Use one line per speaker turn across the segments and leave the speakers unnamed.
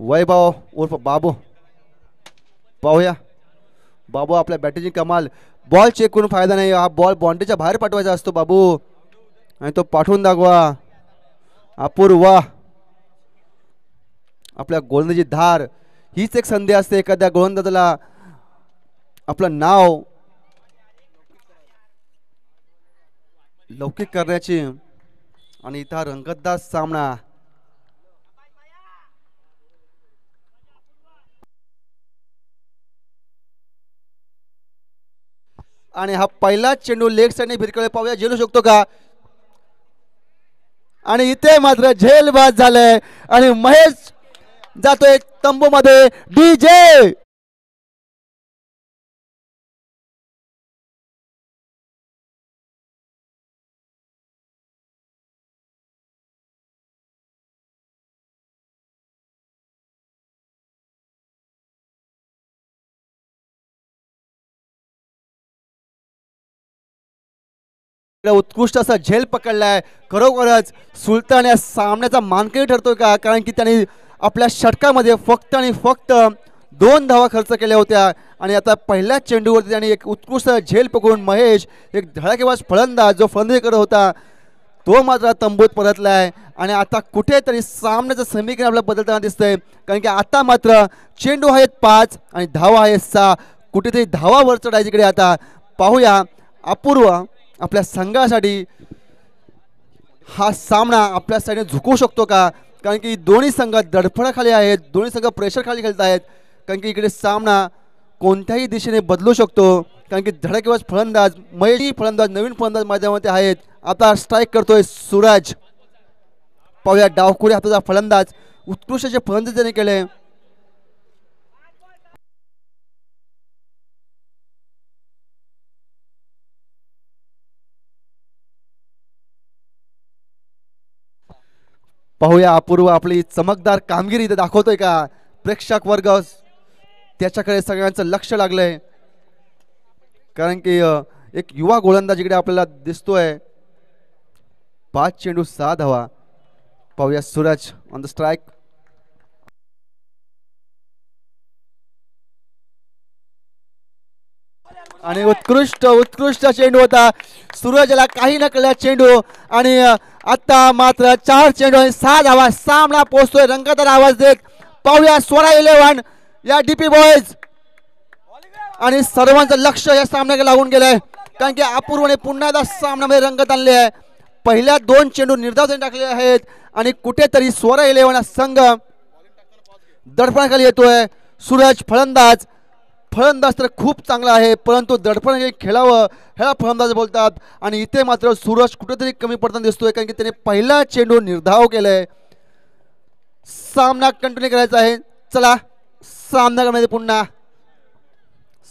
वैभव उर्फ बाबू पाहूया. बाबू आपल्या बॅटिंगची कमाल. बॉल चेक करून फायदा नाही. हा बॉल बाउंड्रीच्या बाहेर पाठवायचा असतो बाबू आणि तो पाठवून दाखवा. अपूर्व आपल्या गोलंदाजी धार हीच एक संधी असते एखाद्या गोलंदाजाला आपलं नाव लौकिक करण्याची. आणि इथं रंगतदार सामना. आणि हा पहिला चेंडू लेग साइडने भिरकळे पाहूया झेलू शकतो का. आणि इथे मात्र झेल बाद झालंय आणि महेश जातोय तंबू मध्ये. डीजे उत्कृष्ट असा झेल पकडलाय. खरोखरच सुलतान या सामन्याचा मानकरी ठरतोय का, कारण की त्यांनी आपल्या षटकामध्ये फक्त आणि फक्त 2 धावा खर्च केल्या होत्या आणि आता पहिल्याच चेंडूवरती त्यांनी एक उत्कृष्ट झेल पकडून महेश एक धडाकेबाज फलंदाज जो फलंदाजी करत होता तो मात्र तंबूत परतलाय. आणि आता कुठेतरी सामन्याचं समीकरण आपल्याला बदलताना दिसतंय, कारण की आता मात्र चेंडू आहेत 5 आणि धावा आहेत 6. कुठेतरी धावा वर चढायच्याकडे आता पाहूया. अपूर्व आपल्या संघासाठी हा सामना आपल्या साईडने झुकवू शकतो का, कारण की दोन्ही संघ दडपणाखाली आहेत. दोन्ही संघ प्रेशर खाली खेळत आहेत, कारण की इकडे सामना कोणत्याही दिशेने बदलू शकतो. कारण की धडाकेबाज फलंदाज महेश फलंदाज नवीन फलंदाज मैदानामध्ये आहेत. आता स्ट्राईक करतोय सूरज. पाहूया डावखुरी हाताचा फलंदाज उत्कृष्ट असे फलंदाज त्याने केले. पाहूया अपूर्व आपली चमकदार कामगिरी इथे दाखवतोय का. प्रेक्षक वर्ग त्याच्याकडे सगळ्यांचं लक्ष लागलंय, कारण की एक युवा गोलंदाज इकडे आपल्याला दिसतोय. 5 चेंडू 6 धावा. पाहूया सूरज ऑन द स्ट्राईक. आणि उत्कृष्ट चेंडू होता. सूरजला काही न कळल्या चेंडू. आणि आता मात्र 4 चेंडू आणि 6 धावा. सामना पोहोचतोय रंगतदार आवाज देत. पाहूया स्वरा 11 या डीपी बॉयज. आणि सर्वांचं लक्ष या सामन्याकडे लागून गेलंय, कारण की अपूर्वने पुन्हा एकदा सामन्यामध्ये रंगत आणले आहे. पहिल्या 2 चेंडू निर्धाव टाकले आहेत आणि कुठेतरी स्वरा 11 संघ दडपणाखाली येतोय. सूरज फलंदाज तर खूप चांगला आहे, परंतु दडपण खेळावं ह्याला फलंदाज बोलतात. आणि इथे मात्र सूरज कुठेतरी कमी पडताना दिसतोय, कारण की त्याने पहिला चेंडू निर्धाव केलाय. सामना कंटिन्यू करायचा आहे. चला सामन्यामध्ये पुन्हा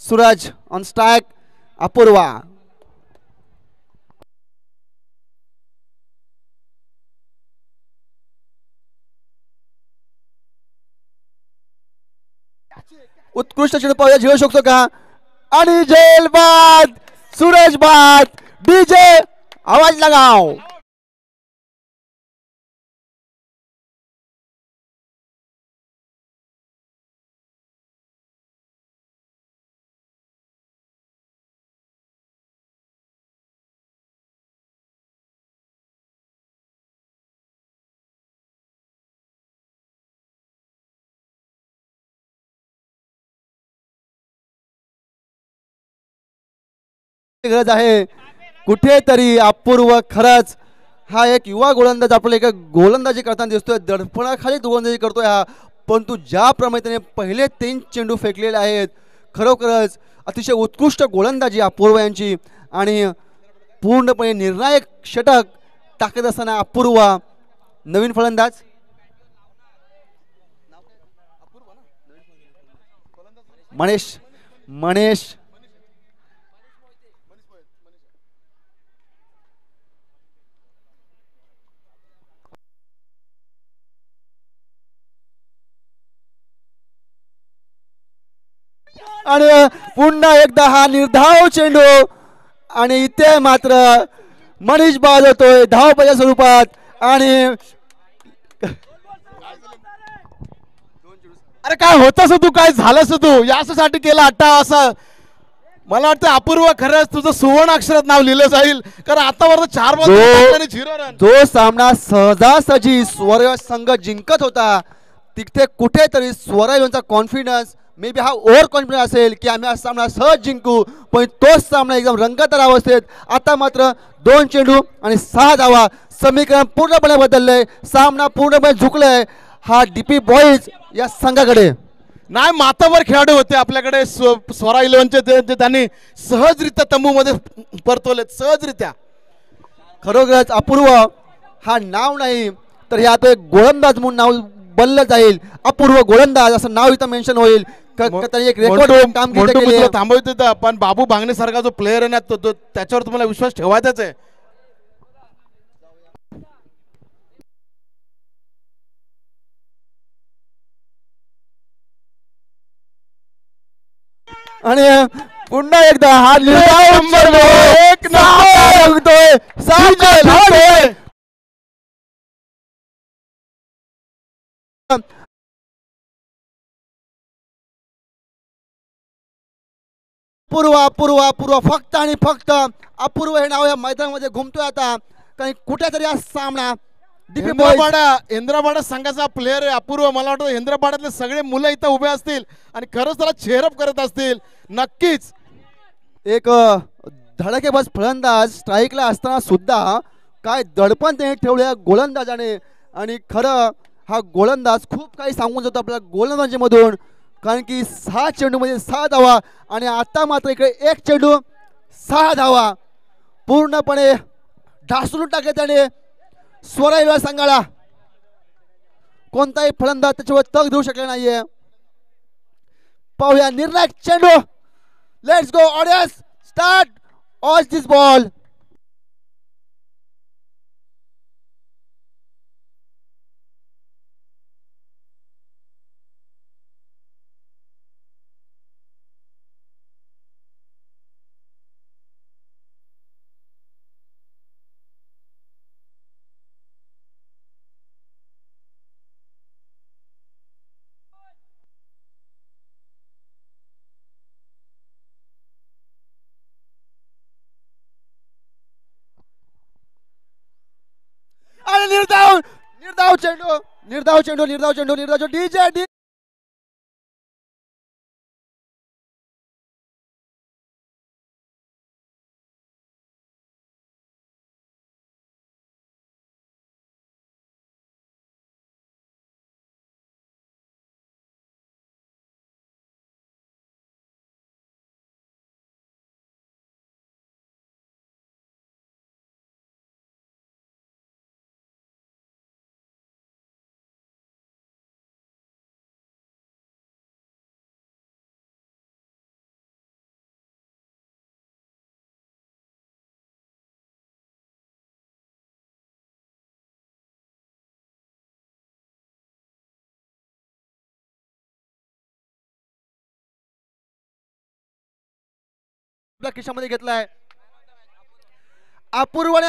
सूरज ऑन स्ट्राईक. अपूर्वा उत्कृष्ट चेंडू पाहूया झेलू शकतो का. आणि झेल बाद. सूरज बाद. डीजे आवाज लगाव. गरज आहे कुठेतरी. अपूर्व खरंच हा एक युवा गोलंदाज आपल्या एका गोलंदाजी करताना दिसतोय. दडपणाखाली गोलंदाजी करतोय हा, परंतु ज्याप्रमाणे त्याने पहिले 3 चेंडू फेकलेले आहेत खरोखरच अतिशय उत्कृष्ट गोलंदाजी अपूर्व यांची. आणि पूर्णपणे निर्णायक षटक टाकत असताना अपूर्व नवीन फलंदाज मनेश आणि पुन्हा एकदा हा निर्धाव चेंडू. आणि इथे मात्र मनीष बाद होतोय धावपच्या स्वरूपात. आणि
अरे काय होतस तू, काय झालंस तू, यासाठी केला अट्टा असं. मला वाटतं अपूर्व खरंच तुझं सुवर्ण अक्षरात नाव लिहिलं जाईल, कारण आतापर्यंत 4 बॉल 0 रन.
जो सामना सहजासहजी स्वर संघ जिंकत होता तिथे कुठेतरी स्वराज्यांचा कॉन्फिडन्स मे बी हा ओव्हर कॉन्फिडन्स असेल की आम्ही हा सामना सहज जिंकू, पण तोच सामना एकदम रंगतदार अवस्थेत. आता मात्र 2 चेंडू आणि 6 धावा, समीकरण पूर्णपणे बदललंय, सामना पूर्णपणे झुकलाय हा डीपी बॉईज या संघाकडे.
नाही, मातावर खेळाडू होते आपल्याकडे स्वरा 11चे, ते त्यांनी सहजरित्या तंबूमध्ये परतवलेत सहजरित्या.
खरोखरच अपूर्व हा नाव नाही तर यात एक गोलंदाज म्हणून नाव बनलं जाईल. अपूर्व गोलंदाज असं नाव इथं मेन्शन होईल. त्यांनी एक रेकॉर्ड कामगिरी केली आहे.
थांबवतो, पण बाबू बांगणे सारखा जो प्लेअर आहे ना, तो त्याच्यावर तुम्हाला विश्वास ठेवायचाच आहे.
आणि पुन्हा एकदा हा एक नंबर अपूर्व अपूर्व अपूर्व फक्त आणि फक्त अपूर्व हे नाव या मैदानामध्ये घुमतोय आता, कारण कुठेतरी हा सामना
हेंद्राबाडा संघाचा प्लेअर आहे अपूर्व. मला वाटतं हेंद्राबाडातले सगळे मुलं इथं उभे असतील आणि खरंच त्याला चेअरअप करत असतील. नक्कीच
एक धडाकेबाज फलंदाज स्ट्राईकला असताना सुद्धा काय दडपण त्याने ठेवलं गोलंदाजाने, आणि खरं हा गोलंदाज खूप काही सांगून जातो आपल्या गोलंदाजीमधून, कारण की 6 चेंडूमध्ये 6 धावा आणि आता मात्र इकडे 1 चेंडू 6 धावा पूर्णपणे ढासळून टाकले त्याने स्वराज्य संघाला. कोणताही फलंदाज त्याच्यावर तग देऊ शकले नाहीये. पाहूया निर्णायक चेंडू. Let's go audience, start all this ball. आणि निर्धाव निर्धाव चेंडू निर्धाव चेंडू निर्धाव चेंडू निर्धाव चेंडू डीजे डी. आपल्या खिशामध्ये घेतलाय अपूर्वने.